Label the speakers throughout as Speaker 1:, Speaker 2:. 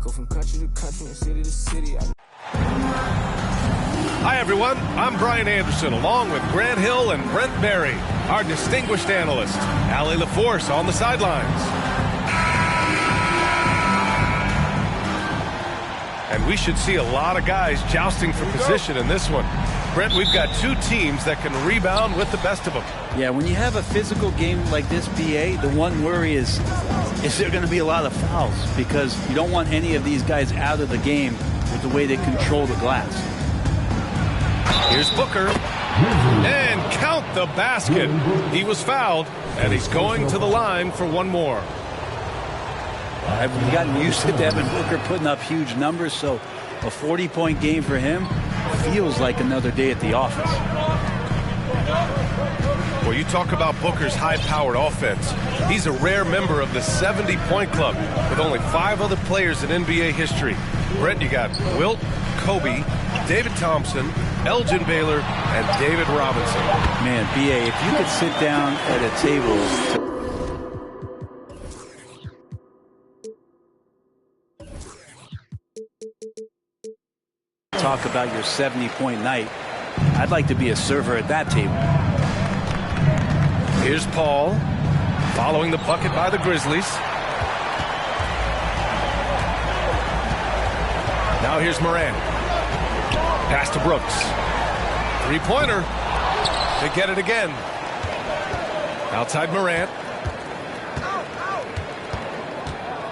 Speaker 1: go from country to country and city to city.
Speaker 2: Hi, everyone. I'm Brian Anderson, along with Grant Hill and Brent Barry, our distinguished analyst. Allie LaForce on the sidelines. And we should see a lot of guys jousting for position in this one. Brent, we've got two teams that can rebound with the best of them.
Speaker 3: Yeah, when you have a physical game like this, BA, the one worry is there going to be a lot of fouls, because you don't want any of these guys out of the game with the way they control the glass.
Speaker 2: Here's Booker. And count the basket. He was fouled, and he's going to the line for one more.
Speaker 3: I've gotten used to Devin Booker putting up huge numbers, so a 40-point game for him feels like another day at the office.
Speaker 2: Well, you talk about Booker's high-powered offense. He's a rare member of the 70-point club with only 5 other players in NBA history. Brent, you got Wilt, Kobe, David Thompson, Elgin Baylor, and David Robinson.
Speaker 3: Man, BA, if you could sit down at a table talk about your 70-point night, I'd like to be a server at that table.
Speaker 2: Here's Paul, following the bucket by the Grizzlies. Now here's Morant. Pass to Brooks. Three-pointer. They get it again. Outside Morant.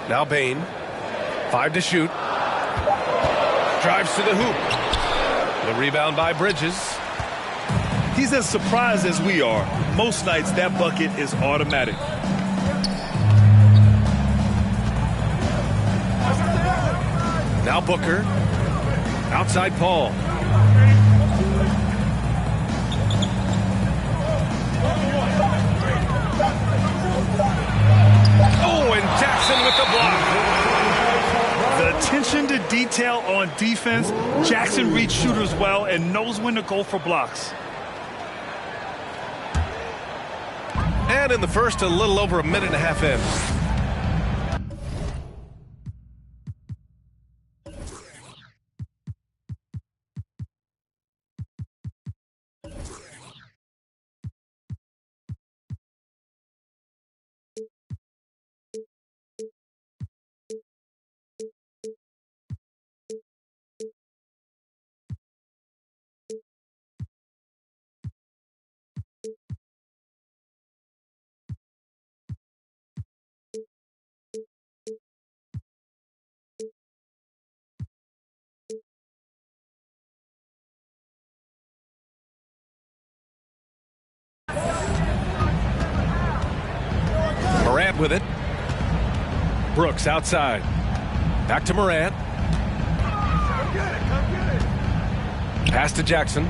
Speaker 2: Now Bane. 5 to shoot. Drives to the hoop. The rebound by Bridges.
Speaker 4: He's as surprised as we are. Most nights that bucket is automatic.
Speaker 2: Now Booker. Outside Paul. Oh, and Jackson with the block.
Speaker 4: The attention to detail on defense. Jackson reads shooters well and knows when to go for blocks.
Speaker 2: And in the first, a little over a minute and a half in. Morant with it. Brooks outside. Back to Morant. Pass to Jackson.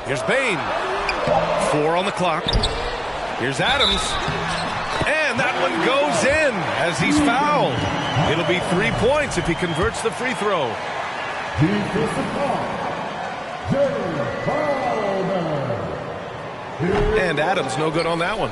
Speaker 2: Here's Bane. 4 on the clock. Here's Adams. And that one goes in as he's fouled. It'll be 3 points if he converts the free throw. And Adams no good on that one.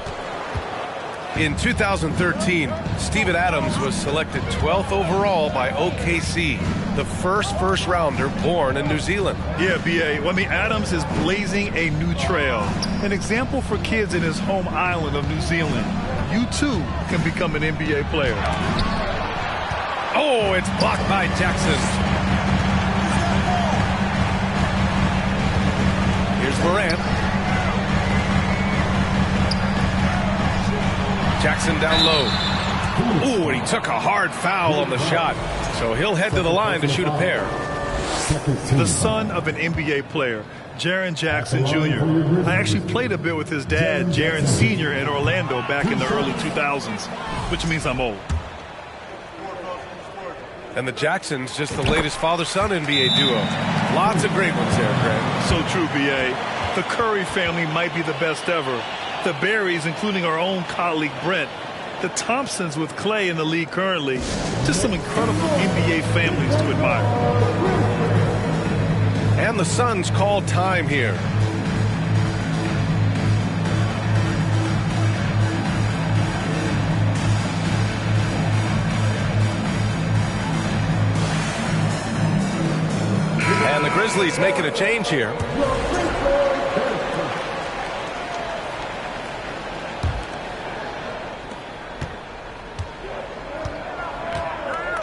Speaker 2: In 2013, Steven Adams was selected 12th overall by OKC, the first rounder born in New Zealand.
Speaker 4: Yeah, B.A. Well, Adams is blazing a new trail. An example for kids in his home island of New Zealand. You, too, can become an NBA player.
Speaker 2: Oh, it's blocked by Jackson. Here's Morant. Jackson down low. Ooh, and he took a hard foul on the shot. So he'll head to the line to shoot a pair.
Speaker 4: The son of an NBA player, Jaren Jackson Jr. I actually played a bit with his dad, Jaren Sr. in Orlando back in the early 2000s, which means I'm old.
Speaker 2: And the Jacksons, just the latest father-son NBA duo. Lots of great ones there, Grant.
Speaker 4: So true, B.A. The Curry family might be the best ever. The Barrys, including our own colleague Brent. The Thompsons with Clay in the league currently. Just some incredible NBA families to admire.
Speaker 2: And the Suns called time here. Grizzlies making a change here.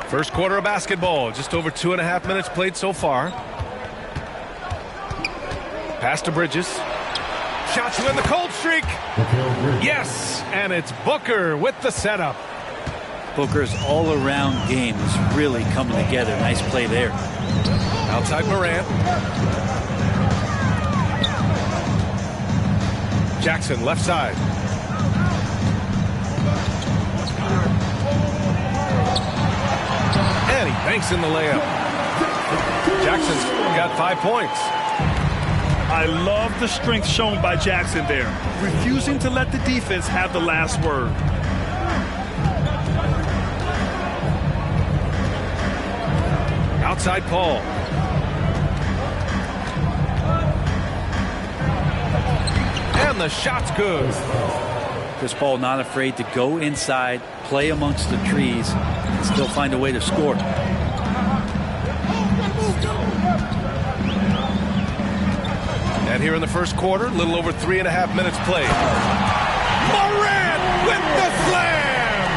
Speaker 2: First quarter of basketball, just over 2.5 minutes played so far. Pass to Bridges. Shot to end the cold streak. Yes, and it's Booker with the setup.
Speaker 3: Booker's all-around game is really coming together. Nice play there.
Speaker 2: Outside Morant. Jackson left side. And he banks in the layup. Jackson's got 5 points.
Speaker 4: I love the strength shown by Jackson there, refusing to let the defense have the last word.
Speaker 2: Outside Paul. And the shot's good.
Speaker 3: Chris Paul not afraid to go inside, play amongst the trees, and still find a way to score.
Speaker 2: And here in the first quarter, a little over 3.5 minutes played. Morant with the slam!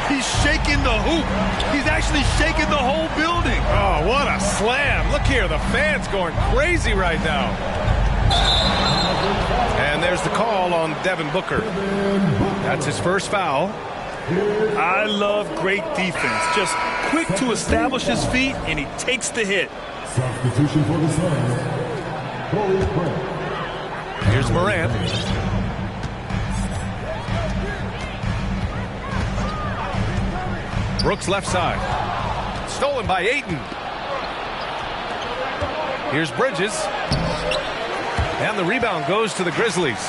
Speaker 4: He's shaking the hoop. He's actually shaking the whole building.
Speaker 2: Oh, what a slam. Look here, the fans going crazy right now. And there's the call on Devin Booker. That's his first foul.
Speaker 4: I love great defense. Just quick to establish his feet, and he takes the hit.
Speaker 5: Substitution for the Suns.
Speaker 2: Here's Morant. Brooks left side. Stolen by Ayton. Here's Bridges. And the rebound goes to the Grizzlies.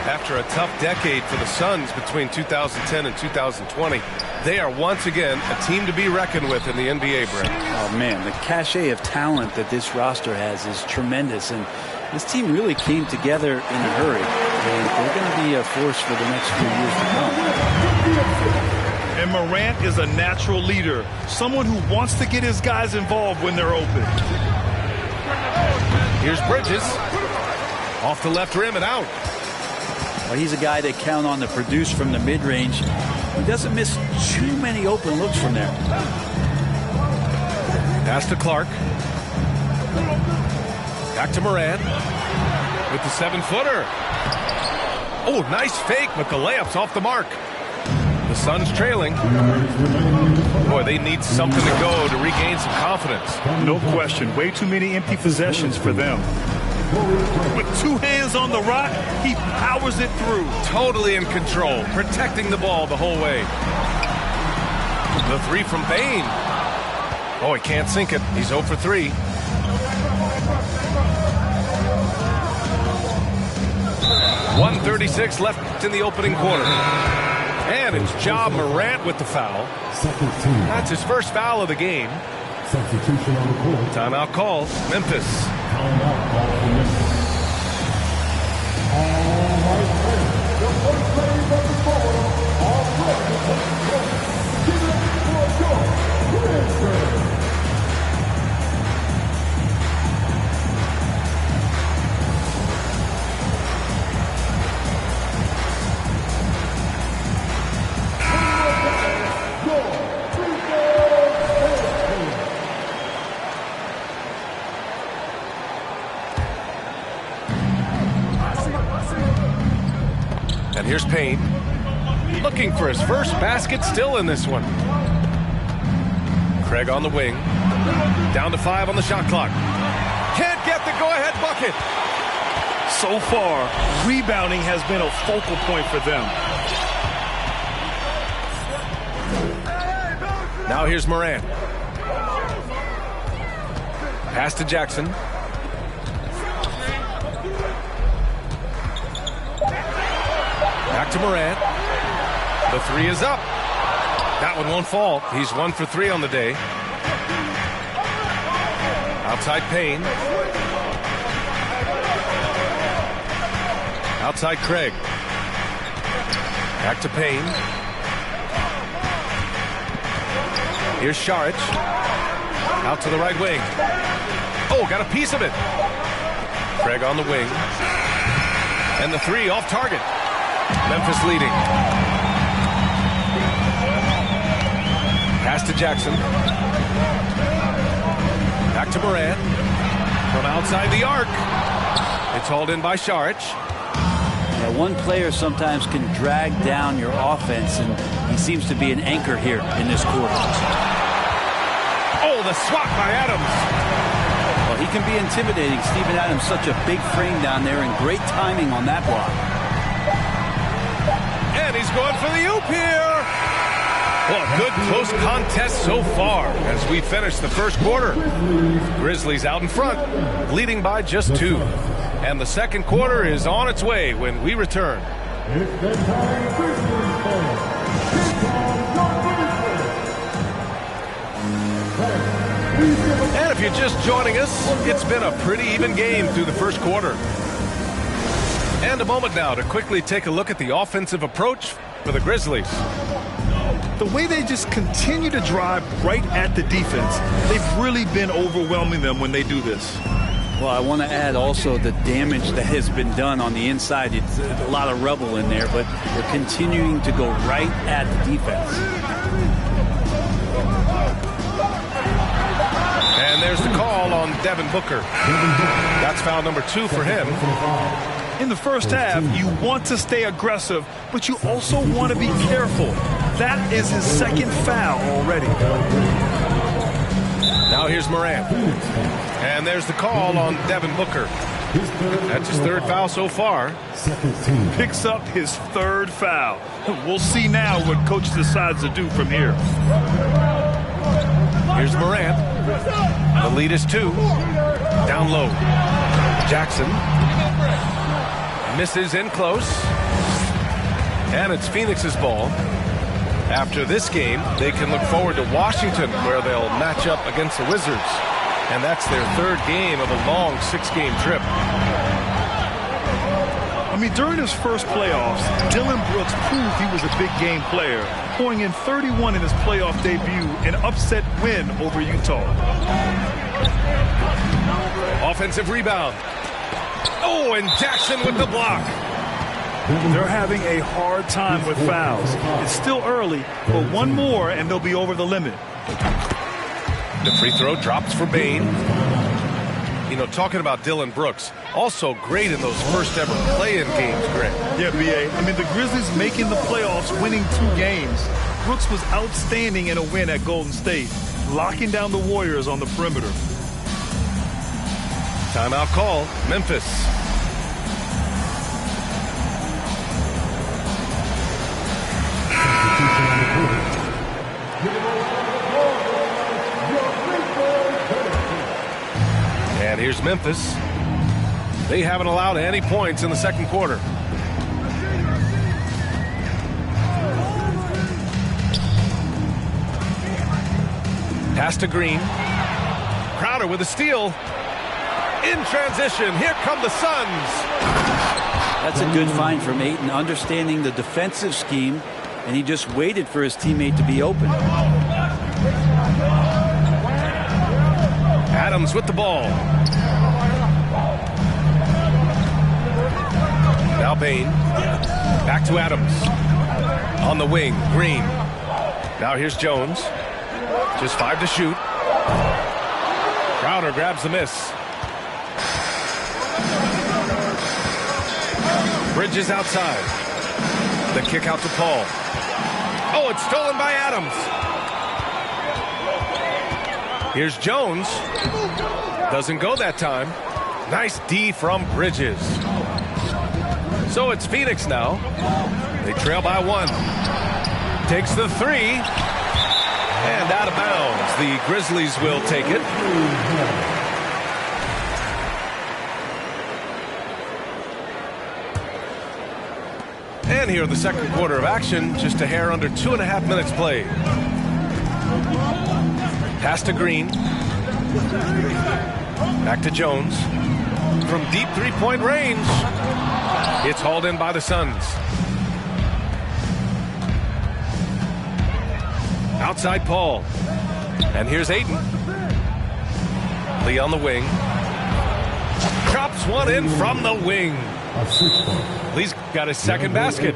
Speaker 2: After a tough decade for the Suns between 2010 and 2020, they are once again a team to be reckoned with in the NBA, Brent.
Speaker 3: Oh, man, the cachet of talent that this roster has is tremendous, and this team really came together in a hurry, and they're going to be a force for the next few years to come.
Speaker 4: And Morant is a natural leader, someone who wants to get his guys involved when they're open.
Speaker 2: Here's Bridges. Off the left rim and out.
Speaker 3: Well, he's a guy they count on to produce from the mid-range. He doesn't miss too many open looks from there.
Speaker 2: Pass to Clark. Back to Morant. With the 7-footer. Oh, nice fake, but the layup's off the mark. The Suns trailing. Boy, they need something to go to regain some confidence.
Speaker 4: No question. Way too many empty possessions for them. With 2 hands on the rock, he powers it through.
Speaker 2: Totally in control, protecting the ball the whole way. The 3 from Bane. Oh, he can't sink it. He's 0 for 3. .136 left in the opening quarter. And it's Ja Morant with the foul. That's his first foul of the game.
Speaker 5: Substitution on the court.
Speaker 2: Timeout call. Memphis.
Speaker 5: Timeout call for Memphis. All right, the first ladies of the floor are ready to take place. Give it up for Joe Grizzlies.
Speaker 2: And here's Payne. Looking for his first basket, still in this one. Craig on the wing. Down to 5 on the shot clock. Can't get the go-ahead bucket.
Speaker 4: So far, rebounding has been a focal point for them.
Speaker 2: Now here's Morant. Pass to Jackson. Back to Morant. The 3 is up. That one won't fall. He's 1 for 3 on the day. Outside Payne. Outside Craig. Back to Payne. Here's Saric. Out to the right wing. Oh, got a piece of it. Craig on the wing. And the three off target. Memphis leading. Pass to Jackson. Back to Morant. From outside the arc. It's hauled in by Saric.
Speaker 3: Yeah, one player sometimes can drag down your offense, and he seems to be an anchor here in this quarter.
Speaker 2: Oh, the swat by Adams.
Speaker 3: Well, he can be intimidating. Steven Adams, such a big frame down there, and great timing on that block.
Speaker 2: And he's going for the oop here. Well, a good close contest so far as we finish the first quarter. Grizzlies out in front, leading by just 2. And the second quarter is on its way when we return. And if you're just joining us, it's been a pretty even game through the first quarter. And a moment now to quickly take a look at the offensive approach for the Grizzlies.
Speaker 4: The way they just continue to drive right at the defense, they've really been overwhelming them when they do this.
Speaker 3: Well, I want to add also the damage that has been done on the inside. It's a lot of rubble in there, but they're continuing to go right at the defense.
Speaker 2: And there's the call on Devin Booker. That's foul number 2 for him.
Speaker 4: In the first half, you want to stay aggressive, but you also want to be careful. That is his second foul already.
Speaker 2: Now here's Morant. And there's the call on Devin Booker. That's his 3rd foul so far.
Speaker 4: Picks up his 3rd foul. We'll see now what coach decides to do from here.
Speaker 2: Here's Morant. The lead is 2. Down low. Jackson. Misses in close. And it's Phoenix's ball. After this game, they can look forward to Washington, where they'll match up against the Wizards. And that's their 3rd game of a long 6-game trip.
Speaker 4: I mean, during his first playoffs, Dillon Brooks proved he was a big game player, pouring in 31 in his playoff debut, an upset win over Utah.
Speaker 2: Offensive rebound. Oh, and Jackson with the block.
Speaker 4: They're having a hard time with fouls. It's still early, but one more and they'll be over the limit.
Speaker 2: The free throw drops for Bane. You know, talking about Dillon Brooks, also great in those first ever play-in games, Greg.
Speaker 4: Yeah, B.A. I mean, the Grizzlies making the playoffs, winning 2 games. Brooks was outstanding in a win at Golden State, locking down the Warriors on the perimeter.
Speaker 2: Timeout call, Memphis. And here's Memphis. They haven't allowed any points in the second quarter. Pass to Green. Crowder with a steal. In transition, here come the Suns.
Speaker 3: That's a good find from Ayton, understanding the defensive scheme, and he just waited for his teammate to be open.
Speaker 2: Adams with the ball. Now Bane. Back to Adams. On the wing, Green. Now here's Jones. Just 5 to shoot. Crowder grabs the miss. Bridges outside. The kick out to Paul. Oh, it's stolen by Adams. Here's Jones. Doesn't go that time. Nice D from Bridges. So it's Phoenix now. They trail by 1. Takes the 3. And out of bounds. The Grizzlies will take it. And here in the second quarter of action, just a hair under 2.5 minutes played. Pass to Green. Back to Jones. From deep 3-point range. It's hauled in by the Suns. Outside Paul. And here's Ayton. Lee on the wing. Drops one in from the wing. Lee's got his second basket.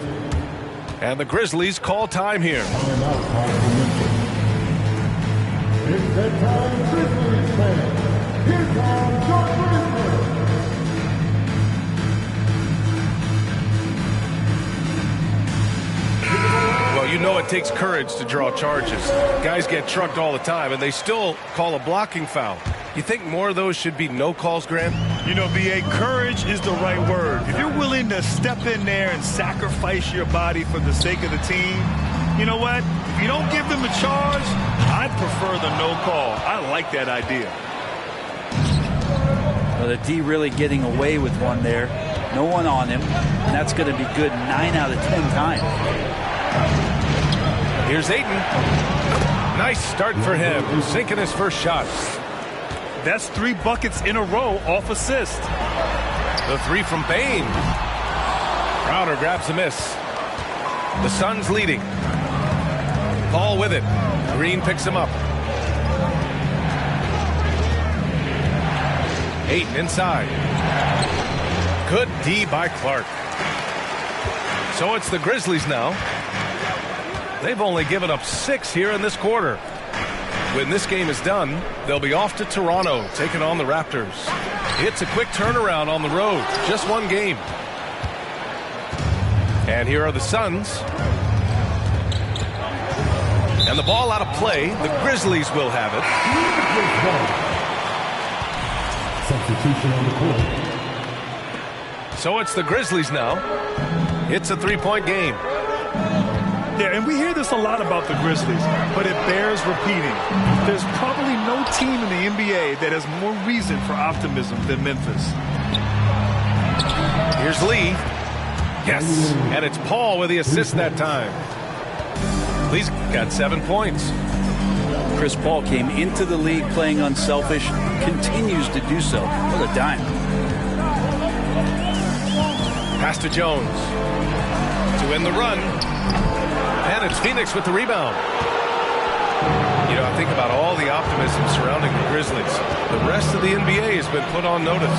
Speaker 2: And the Grizzlies call time here.
Speaker 5: It's that time, Grizzlies fans. Here comes your Grizzlies.
Speaker 2: Well, you know it takes courage to draw charges. Guys get trucked all the time, and they still call a blocking foul. You think more of those should be no calls, Grant?
Speaker 4: You know, B.A., courage is the right word. If you're willing to step in there and sacrifice your body for the sake of the team, you know what? If you don't give them a charge, I'd prefer the no call. I like that idea.
Speaker 3: Well, the D really getting away with one there. No one on him, and that's going to be good 9 out of 10 times.
Speaker 2: Here's Ayton. Nice start for him, sinking his first shot.
Speaker 4: That's 3 buckets in a row off assist.
Speaker 2: The 3 from Bane. Crowder grabs a miss. The Suns leading. Paul with it. Green picks him up. Ayton inside. Good D by Clark. So it's the Grizzlies now. They've only given up 6 here in this quarter. When this game is done, they'll be off to Toronto, taking on the Raptors. It's a quick turnaround on the road, just one game. And here are the Suns. And the ball out of play. The Grizzlies will have it.
Speaker 5: Substitution on the court.
Speaker 2: So it's the Grizzlies now. It's a 3-point game.
Speaker 4: Yeah, and we hear this a lot about the Grizzlies, but it bears repeating. There's probably no team in the NBA that has more reason for optimism than Memphis.
Speaker 2: Here's Lee. Yes, and it's Paul with the assist that time. Lee's got 7 points.
Speaker 3: Chris Paul came into the league playing unselfish, continues to do so. What a dime.
Speaker 2: Pass to Jones. To end the run. And it's Phoenix with the rebound. You know, I think about all the optimism surrounding the Grizzlies. The rest of the NBA has been put on notice.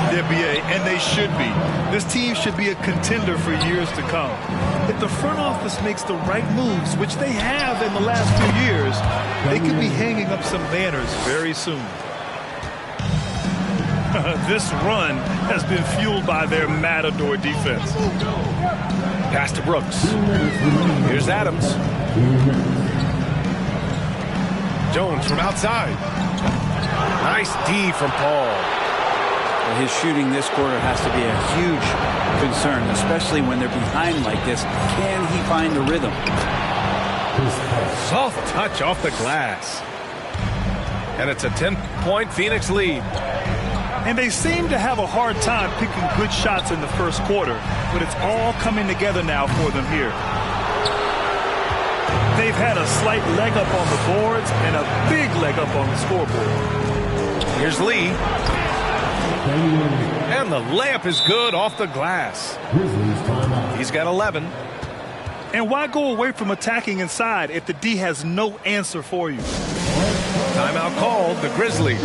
Speaker 4: The NBA, and they should be. This team should be a contender for years to come. If the front office makes the right moves, which they have in the last few years, they could be hanging up some banners very soon. This run has been fueled by their matador defense.
Speaker 2: Pass to Brooks. Here's Adams. Jones from outside. Nice D from Paul.
Speaker 3: Well, his shooting this quarter has to be a huge concern, especially when they're behind like this. Can he find a rhythm?
Speaker 2: Soft touch off the glass. And it's a 10-point Phoenix lead.
Speaker 4: And they seem to have a hard time picking good shots in the first quarter, but it's all coming together now for them here. They've had a slight leg up on the boards and a big leg up on the scoreboard.
Speaker 2: Here's Lee. And the layup is good off the glass. He's got 11.
Speaker 4: And why go away from attacking inside if the D has no answer for you?
Speaker 2: Timeout called, the Grizzlies.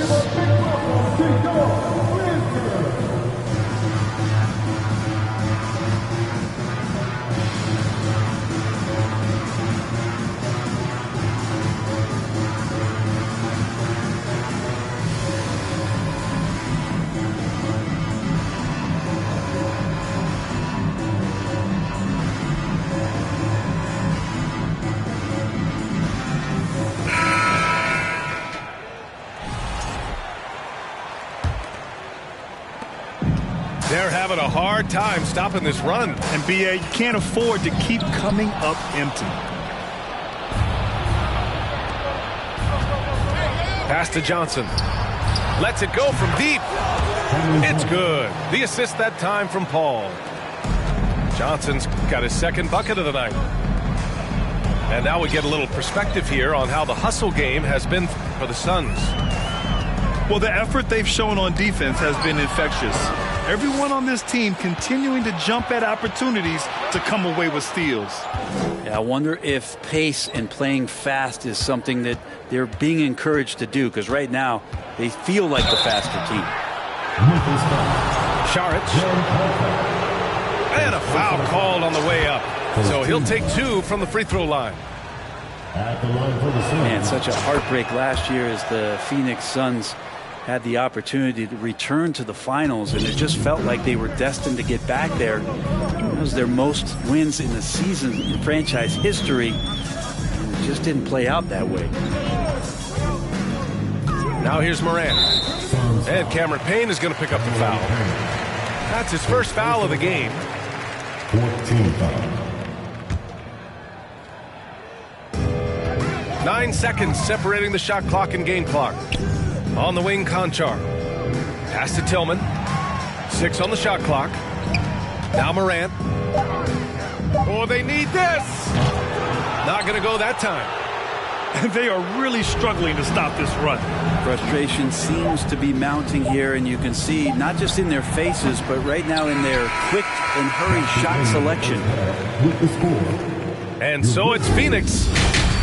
Speaker 2: They're having a hard time stopping this run.
Speaker 4: And B.A., you can't afford to keep coming up empty.
Speaker 2: Pass to Johnson. Lets it go from deep. It's good. The assist that time from Paul. Johnson's got his second bucket of the night. And now we get a little perspective here on how the hustle game has been for the Suns.
Speaker 4: Well, the effort they've shown on defense has been infectious. Everyone on this team continuing to jump at opportunities to come away with steals.
Speaker 3: Yeah, I wonder if pace and playing fast is something that they're being encouraged to do, because right now they feel like the faster team.
Speaker 2: Saric. And a foul called on the way up. So he'll take 2 from the free throw line.
Speaker 3: Man, such a heartbreak last year as the Phoenix Suns had the opportunity to return to the finals, and it just felt like they were destined to get back there. It was their most wins in the season in franchise history, and it just didn't play out that way.
Speaker 2: Now here's Morant. And Cameron Payne is going to pick up the foul. That's his first foul of the game.
Speaker 5: 14 foul.
Speaker 2: 9 seconds separating the shot clock and game clock. On the wing, Conchar. Pass to Tillman. 6 on the shot clock. Now Morant. Oh, they need this. Not going to go that time.
Speaker 4: They are really struggling to stop this run.
Speaker 3: Frustration seems to be mounting here, and you can see not just in their faces, but right now in their quick and hurry shot selection.
Speaker 2: And so it's Phoenix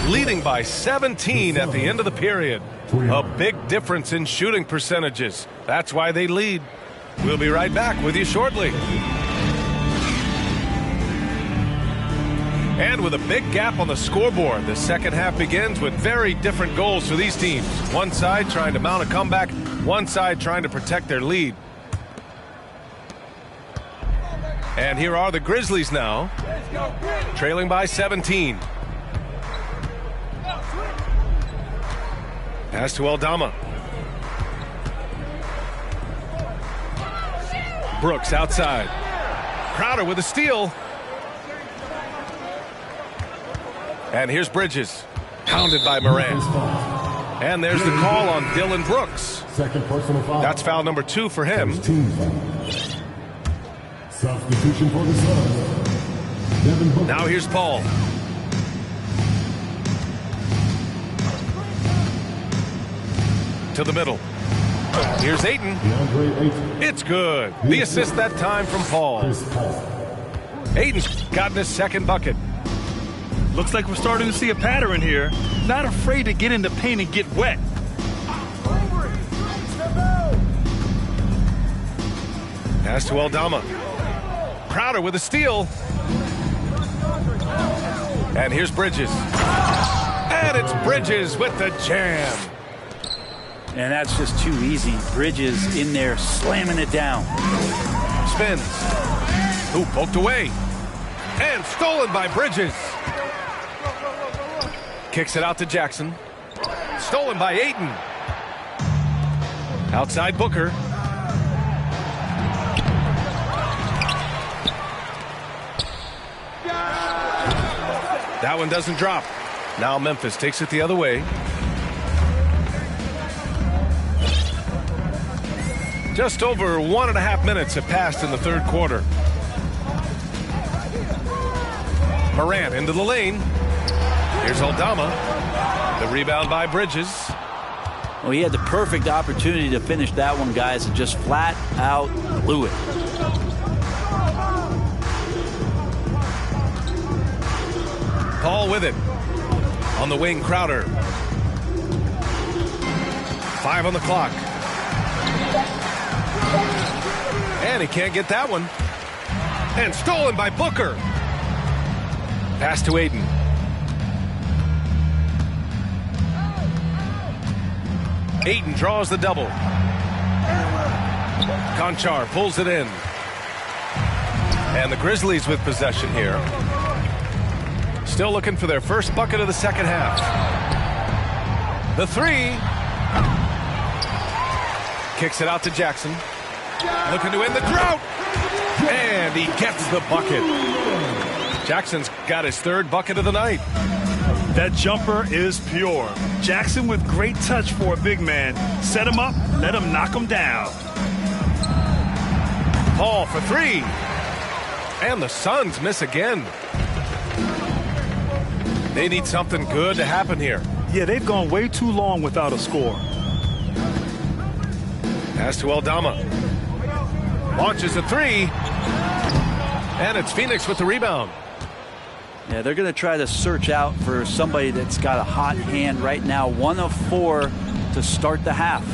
Speaker 2: leading by 17 at the end of the period. A big difference in shooting percentages. That's why they lead. We'll be right back with you shortly. And with a big gap on the scoreboard, the second half begins with very different goals for these teams. One side trying to mount a comeback, one side trying to protect their lead. And here are the Grizzlies now, trailing by 17. Pass to Aldama. Brooks outside. Crowder with a steal. And here's Bridges, pounded by Morant. And there's the call on Dylan Brooks.
Speaker 5: Second personal foul.
Speaker 2: That's foul number 2 for him.
Speaker 5: Team foul. Substitution for the Suns. Devin Booker.
Speaker 2: Now here's Paul. To the middle. Here's Ayton.
Speaker 5: DeAndre Ayton.
Speaker 2: It's good. The assist that time from Paul.
Speaker 5: Chris Paul.
Speaker 2: Ayton's gotten his second bucket.
Speaker 4: Looks like we're starting to see a pattern here. Not afraid to get in the paint and get wet.
Speaker 2: Pass to Aldama. Crowder with a steal. And here's Bridges. And it's Bridges with the jam.
Speaker 3: And that's just too easy. Bridges in there slamming it down.
Speaker 2: Spins. Ooh, poked away. And stolen by Bridges. Kicks it out to Jackson. Stolen by Ayton. Outside Booker. That one doesn't drop. Now Memphis takes it the other way. Just over 1.5 minutes have passed in the third quarter. Morant into the lane. Here's Aldama. The rebound by Bridges.
Speaker 3: Well, he had the perfect opportunity to finish that one, guys, and just flat out blew it.
Speaker 2: Paul with it. On the wing, Crowder. 5 on the clock. And he can't get that one. And stolen by Booker. Pass to Ayton. Ayton draws the double. Conchar pulls it in. And the Grizzlies with possession here. Still looking for their first bucket of the second half. The 3. Kicks it out to Jackson. Looking to end the drought. And he gets the bucket. Jackson's got his third bucket of the night.
Speaker 4: That jumper is pure. Jackson with great touch for a big man. Set him up, let him knock him down.
Speaker 2: Paul for 3. And the Suns miss again. They need something good to happen here.
Speaker 4: Yeah, they've gone way too long without a score.
Speaker 2: Pass to Aldama. Launches a three. And it's Phoenix with the rebound.
Speaker 3: Yeah, they're going to try to search out for somebody that's got a hot hand right now. 1 of 4 to start the half.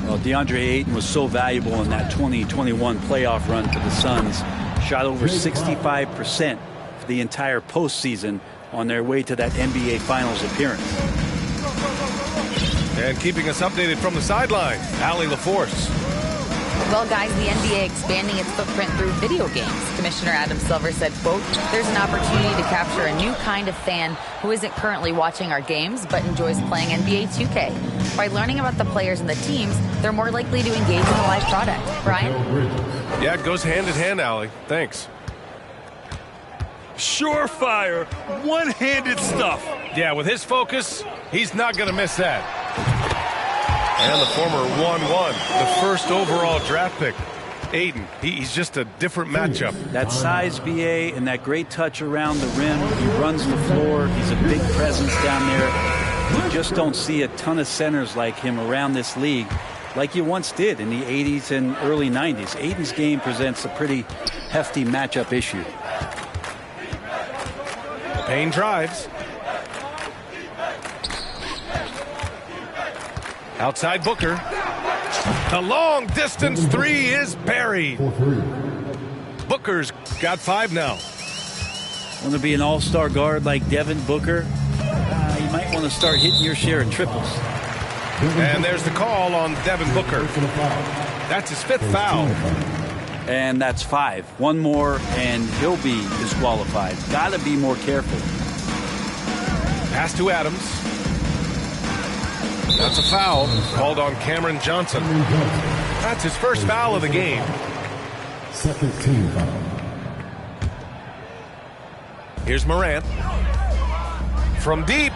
Speaker 3: Well, DeAndre Ayton was so valuable in that 2021 playoff run for the Suns. Shot over 65% for the entire postseason on their way to that NBA Finals appearance.
Speaker 2: And keeping us updated from the sideline, Allie LaForce.
Speaker 6: Well, guys, the NBA expanding its footprint through video games. Commissioner Adam Silver said, quote, "There's an opportunity to capture a new kind of fan who isn't currently watching our games but enjoys playing NBA 2K. By learning about the players and the teams, they're more likely to engage in the live product." Brian?
Speaker 2: Yeah, it goes hand in hand, Allie. Thanks.
Speaker 4: Surefire, one-handed stuff.
Speaker 2: Yeah, with his focus, he's not going to miss that. And the former 1-1, the first overall draft pick. Ayton, he's just a different matchup.
Speaker 3: That size, BA, and that great touch around the rim. He runs the floor. He's a big presence down there. You just don't see a ton of centers like him around this league like you once did in the 80s and early 90s. Ayton's game presents a pretty hefty matchup issue.
Speaker 2: Payne drives. Outside Booker. A long distance three is buried. Booker's got 5 now.
Speaker 3: Want to be an all-star guard like Devin Booker? You might want to start hitting your share of triples.
Speaker 2: And there's the call on Devin Booker. That's his 5th foul.
Speaker 3: And that's 5. One more and he'll be disqualified. Got to be more careful.
Speaker 2: Pass to Adams. That's a foul called on Cameron Johnson. That's his first foul of the game.
Speaker 5: Second team foul.
Speaker 2: Here's Morant. From deep.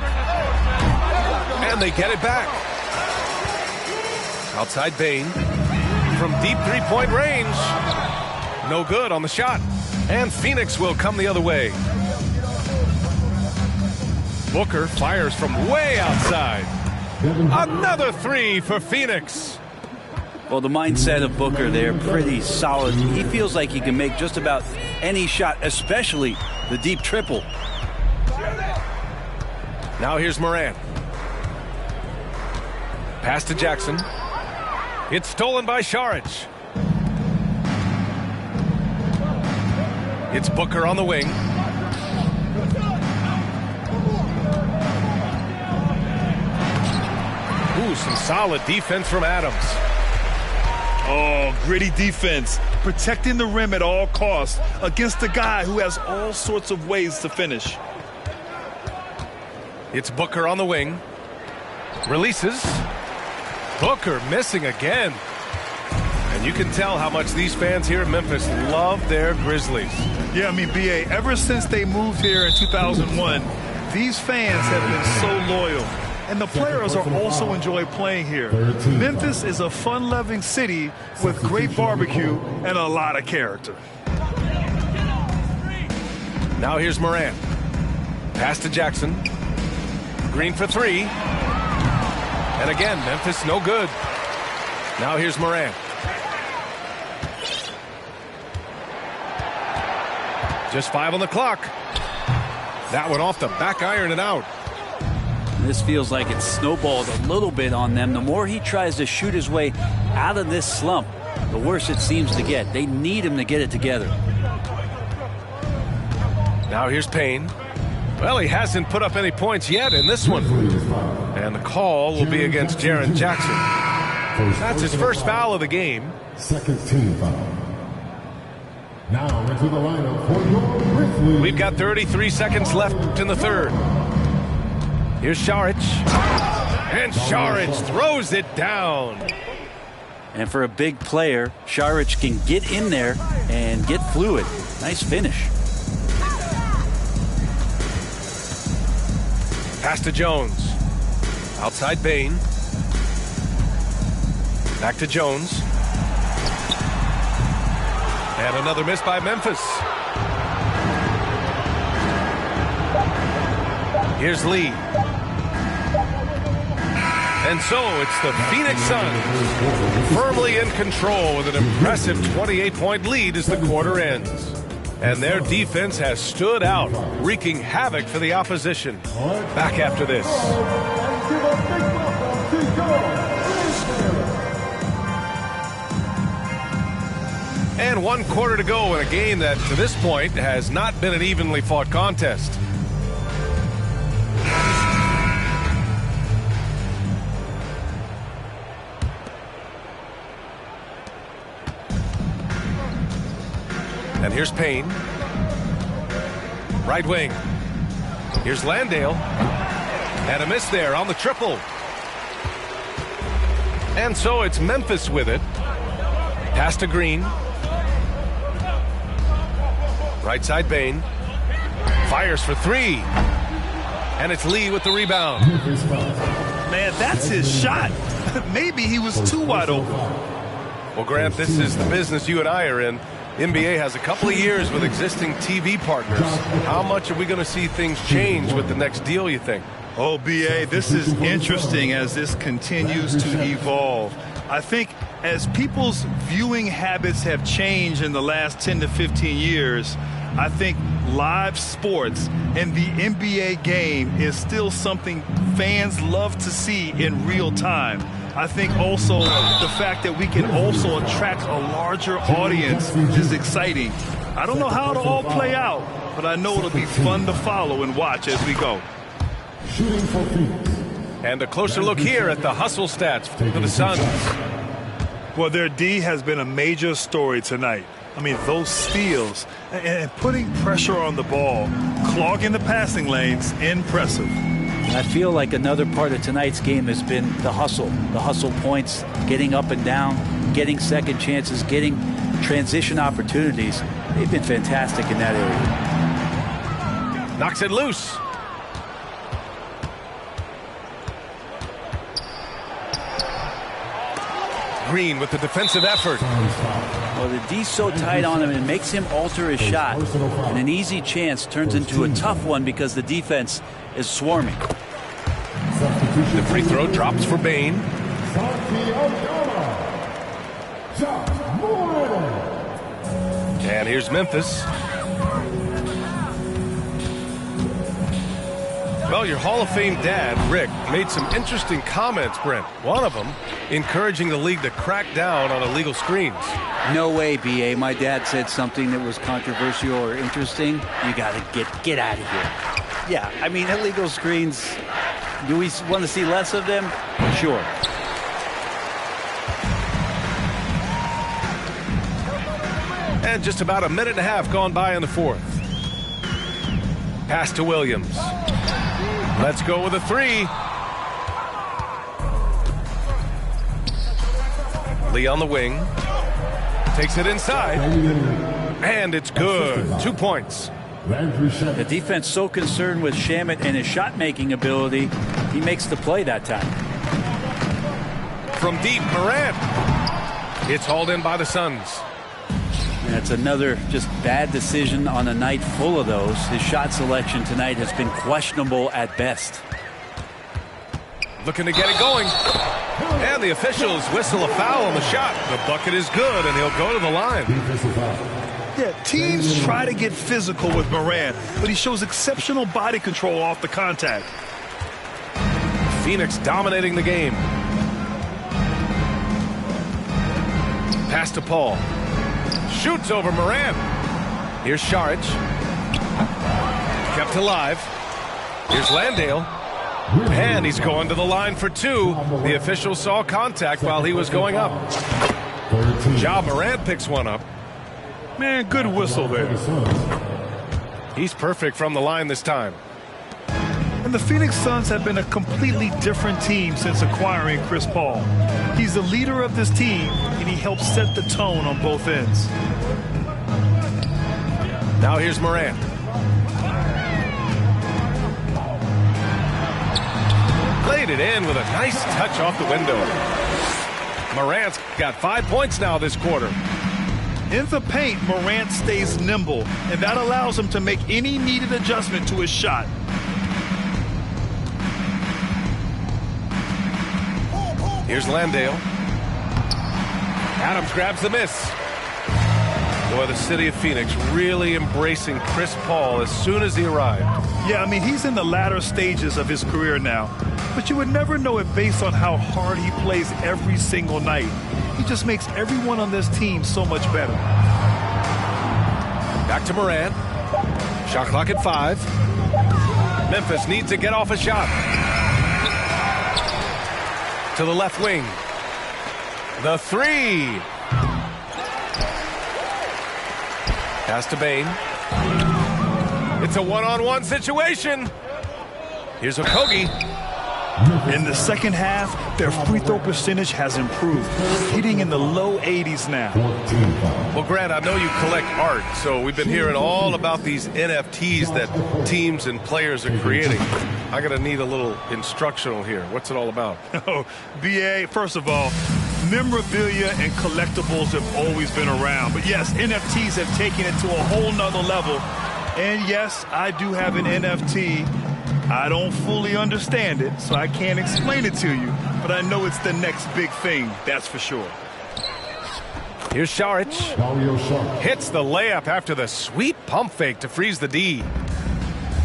Speaker 2: And they get it back. Outside Bane. From deep three-point range. No good on the shot. And Phoenix will come the other way. Booker fires from way outside. Another 3 for Phoenix.
Speaker 3: Well, the mindset of Booker there, pretty solid. He feels like he can make just about any shot, especially the deep triple.
Speaker 2: Now here's Morant. Pass to Jackson. It's stolen by Saric. It's Booker on the wing. Ooh, some solid defense from Adams.
Speaker 4: Oh, gritty defense. Protecting the rim at all costs against a guy who has all sorts of ways to finish.
Speaker 2: It's Booker on the wing. Releases. Booker missing again. And you can tell how much these fans here in Memphis love their Grizzlies.
Speaker 4: Yeah, I mean, BA, ever since they moved here in 2001, these fans have been so loyal. And the players are also enjoy playing here. Memphis is a fun-loving city with great barbecue and a lot of character.
Speaker 2: Now here's Morant. Pass to Jackson. Green for 3. And again, Memphis no good. Now here's Morant. Just 5 on the clock. That one off the back iron and out.
Speaker 3: This feels like it's snowballed a little bit on them. The more he tries to shoot his way out of this slump, the worse it seems to get. They need him to get it together.
Speaker 2: Now here's Payne. Well, he hasn't put up any points yet in this one. And the call will be against Jaren Jackson. That's his first foul of the game.
Speaker 5: Second team foul. Now into the lineup for your Grizzlies.
Speaker 2: We've got 33 seconds left in the third. Here's Saric. And Saric throws it down.
Speaker 3: And for a big player, Saric can get in there and get fluid. Nice finish.
Speaker 2: Pass to Jones. Outside Bane. Back to Jones. And another miss by Memphis. Here's Lee. And so it's the Phoenix Suns firmly in control with an impressive 28-point lead as the quarter ends. And their defense has stood out, wreaking havoc for the opposition. Back after this. And 1 quarter to go in a game that, to this point, has not been an evenly fought contest. And here's Payne. Right wing. Here's Landale. And a miss there on the triple. And so it's Memphis with it. Pass to Green. Right side Bane. Fires for 3. And it's Lee with the rebound.
Speaker 4: Man, that's his shot. Maybe he was too wide open.
Speaker 2: Well, Grant, this is the business you and I are in. NBA has a couple of years with existing TV partners. How much are we going to see things change with the next deal, you think?
Speaker 4: Oh, B.A., this is interesting as this continues to evolve. I think as people's viewing habits have changed in the last 10 to 15 years, I think live sports and the NBA game is still something fans love to see in real time. I think also the fact that we can also attract a larger audience is exciting. I don't know how it'll all play out, but I know it'll be fun to follow and watch as we go.
Speaker 2: And a closer look here at the hustle stats for the Suns.
Speaker 4: Well, their D has been a major story tonight. I mean, those steals and putting pressure on the ball, clogging the passing lanes, impressive.
Speaker 3: I feel like another part of tonight's game has been the hustle points, getting up and down, getting second chances, getting transition opportunities. They've been fantastic in that area.
Speaker 2: Knocks it loose. Green with the defensive effort.
Speaker 3: Well, the D's so tight on him, it makes him alter his shot. And an easy chance turns into a tough one because the defense is swarming.
Speaker 2: The free throw drops for Bane. And here's Memphis. Well, your Hall of Fame dad, Rick, made some interesting comments, Brent. One of them encouraging the league to crack down on illegal screens.
Speaker 3: No way, B.A. My dad said something that was controversial or interesting. You got to get out of here. Yeah, I mean, illegal screens, do we want to see less of them? Sure.
Speaker 2: And just about a minute and a half gone by in the fourth. Pass to Williams. Let's go with a 3. Lee on the wing. Takes it inside. And it's good. 2 points.
Speaker 3: The defense so concerned with Shamet and his shot-making ability, he makes the play that time.
Speaker 2: From deep, Morant. It's hauled in by the Suns.
Speaker 3: That's another just bad decision on a night full of those. His shot selection tonight has been questionable at best.
Speaker 2: Looking to get it going. And the officials whistle a foul on the shot. The bucket is good, and he'll go to the line.
Speaker 4: Yeah, teams try to get physical with Morant, but he shows exceptional body control off the contact.
Speaker 2: Phoenix dominating the game. Pass to Paul. Shoots over Morant. Here's Šarić. Kept alive. Here's Landale. And he's going to the line for 2. The official saw contact while he was going up. Ja Morant picks one up.
Speaker 4: Man, good whistle there.
Speaker 2: He's perfect from the line this time.
Speaker 4: And the Phoenix Suns have been a completely different team since acquiring Chris Paul. He's the leader of this team, and he helps set the tone on both ends.
Speaker 2: Now here's Morant. Played it in with a nice touch off the window. Morant's got 5 points now this quarter.
Speaker 4: In the paint, Morant stays nimble, and that allows him to make any needed adjustment to his shot.
Speaker 2: Here's Landale. Adams grabs the miss. Boy, the city of Phoenix really embracing Chris Paul as soon as he arrived.
Speaker 4: Yeah, I mean, he's in the latter stages of his career now. But you would never know it based on how hard he plays every single night. He just makes everyone on this team so much better.
Speaker 2: Back to Morant. Shot clock at 5. Memphis needs to get off a shot. To the left wing. The 3. Pass to Bane. It's a one-on-one situation. Here's Okogie.
Speaker 4: In the second half, their free throw percentage has improved, hitting in the low 80s now.
Speaker 2: Well, Grant, I know you collect art, so we've been hearing all about these NFTs that teams and players are creating. I'm going to need a little instructional here. What's it all about?
Speaker 4: Oh, BA, first of all, memorabilia and collectibles have always been around. But yes, NFTs have taken it to a whole nother level. And yes, I do have an NFT. I don't fully understand it, so I can't explain it to you. But I know it's the next big thing, that's for sure.
Speaker 2: Here's Saric. Hits the layup after the sweet pump fake to freeze the D.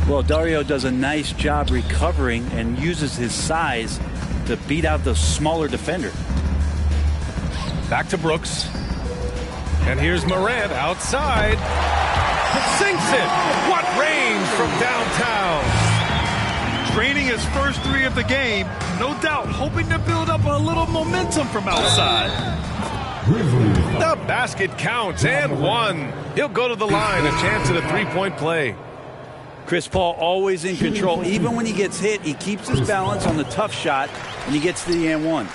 Speaker 3: Well, Dario does a nice job recovering and uses his size to beat out the smaller defender.
Speaker 2: Back to Brooks. And here's Morant outside. Sinks it. What range from downtown.
Speaker 4: Draining his first 3 of the game, no doubt hoping to build up a little momentum from outside.
Speaker 2: The basket counts and 1. He'll go to the line, a chance at a 3-point play.
Speaker 3: Chris Paul always in control. Even when he gets hit, he keeps his balance on the tough shot, and he gets to the and 1.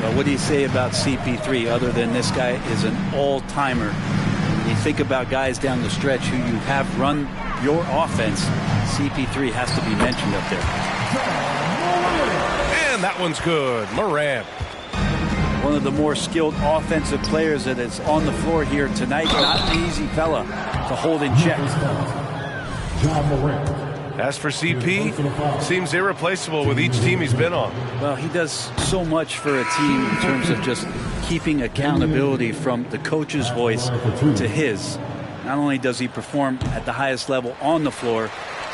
Speaker 3: Well, what do you say about CP3 other than this guy is an all-timer? When you think about guys down the stretch who you have run your offense, CP3 has to be mentioned up there.
Speaker 2: And that one's good. Morant.
Speaker 3: One of the more skilled offensive players that is on the floor here tonight. Not an easy fella to hold in check.
Speaker 2: As for CP, seems irreplaceable with each team he's been on.
Speaker 3: Well, he does so much for a team in terms of just keeping accountability from the coach's voice to his. Not only does he perform at the highest level on the floor,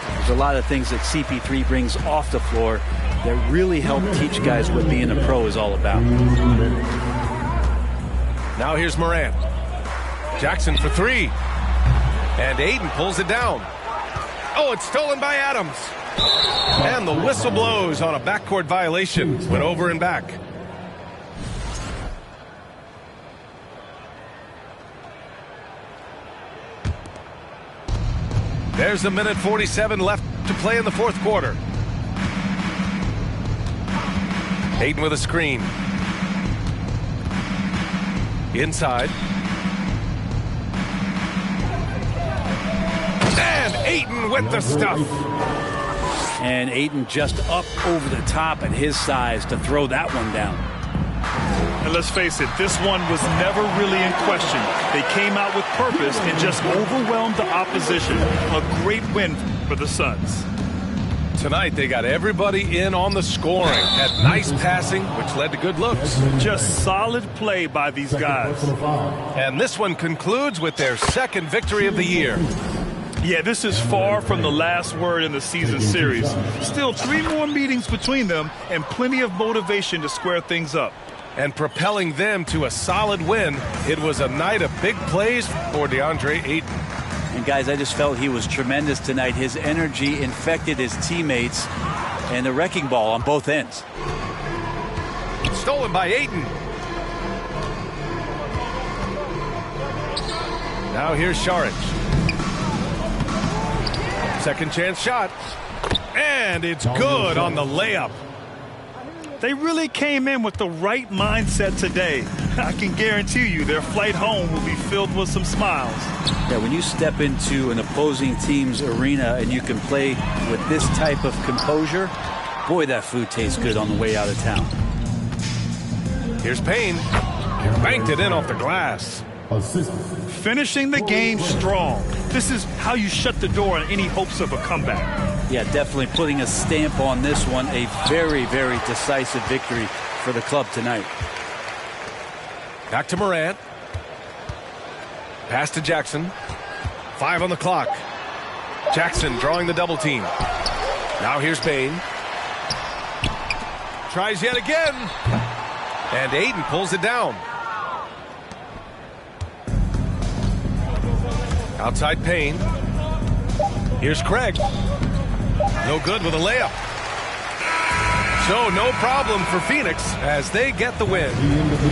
Speaker 3: there's a lot of things that CP3 brings off the floor that really help teach guys what being a pro is all about.
Speaker 2: Now here's Morant. Jackson for 3. And Ayton pulls it down. Oh, it's stolen by Adams. And the whistle blows on a backcourt violation. Went over and back. There's a minute 47 left to play in the fourth quarter. Ayton with a screen. Inside. And Ayton with the stuff.
Speaker 3: And Ayton just up over the top at his size to throw that one down.
Speaker 4: And let's face it, this one was never really in question. They came out with purpose and just overwhelmed the opposition. A great win for the Suns.
Speaker 2: Tonight they got everybody in on the scoring. Had nice passing, which led to good looks.
Speaker 4: Just solid play by these guys.
Speaker 2: And this one concludes with their second victory of the year.
Speaker 4: Yeah, this is far from the last word in the season series. Still 3 more meetings between them and plenty of motivation to square things up.
Speaker 2: And propelling them to a solid win, it was a night of big plays for DeAndre Ayton.
Speaker 3: And guys, I just felt he was tremendous tonight. His energy infected his teammates, and the wrecking ball on both ends.
Speaker 2: Stolen by Ayton. Now here's Saric. Second chance shot. And it's good on the layup.
Speaker 4: They really came in with the right mindset today. I can guarantee you their flight home will be filled with some smiles.
Speaker 3: Yeah, when you step into an opposing team's arena and you can play with this type of composure, boy, that food tastes good on the way out of town.
Speaker 2: Here's Payne. Banked it in off the glass.
Speaker 4: Finishing the game strong. This is how you shut the door on any hopes of a comeback.
Speaker 3: Yeah, definitely putting a stamp on this one. A very, very decisive victory for the club tonight.
Speaker 2: Back to Morant. Pass to Jackson. 5 on the clock. Jackson drawing the double team. Now here's Bane. Tries yet again. And Ayton pulls it down. Outside Payne. Here's Craig. No good with a layup. So no problem for Phoenix as they get the win.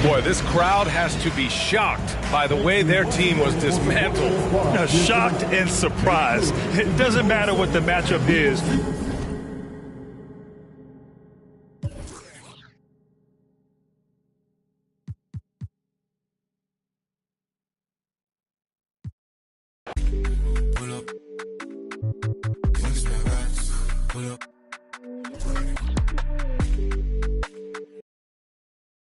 Speaker 2: Boy, this crowd has to be shocked by the way their team was dismantled.
Speaker 4: Shocked and surprised. It doesn't matter what the matchup is.